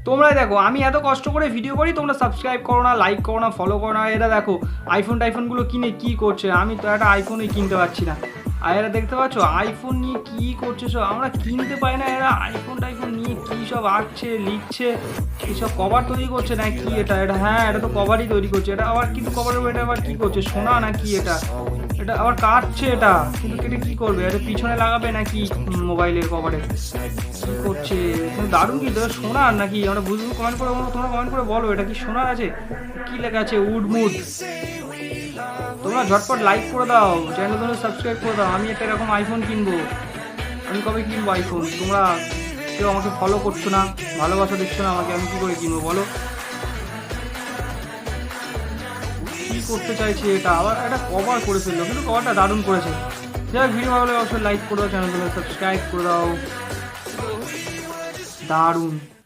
তোমরাই দেখো আমি এত কষ্ট করে ভিডিও করি, তোমরা সাবস্ক্রাইব করো না, লাইক করো না, ফলো করো না। এরা দেখো আইফোনগুলো কিনে কি করছে, আমি তো একটা আইফোনই কিনতে পারছি না। আর এরা দেখতে পাচ্ছ আইফোন নিয়ে কী করছে সব, আমরা কিনতে পারি না, এরা টাইফোন নিয়ে কী সব আঁকছে লিখছে, এইসব কভার তৈরি করছে না কি এটা? হ্যাঁ এটা তো কভারই তৈরি করছে। এটা আবার কিন্তু কভারের এটা আবার কী করছে, সোনা না কি এটা? এটা আবার কাটছে, এটা কিন্তু কেটে কী করবে? এটা পিছনে লাগাবে নাকি মোবাইলের কভারে? কী করছে? দারুণ কিন্তু এটা সোনার নাকি? আমরা বুঝবো, কমেন্ট করে বলো, তোমরা কমেন্ট করে বলো এটা কি সোনার আছে? কী লেখা আছে উডমুড? তোমরা ঝটপট লাইক করে দাও, চ্যানেল সাবস্ক্রাইব করে দাও। আমি একটা এরকম আইফোন কিনবো। আমি কবে কিনবো আইফোন? তোমরা কেউ আমাকে ফলো করছো না, ভালোবাসা দিচ্ছ না আমাকে, আমি কী করে কিনবো বলো? কী করতে চাইছে এটা? আবার একটা কভার করে ফেললো, কিন্তু কভারটা দারুণ করেছে। যাই হোক, ভিডিও ভালো লাগলে অবশ্যই লাইক করে দাও, চ্যানেল সাবস্ক্রাইব করে দাও। দারুণ।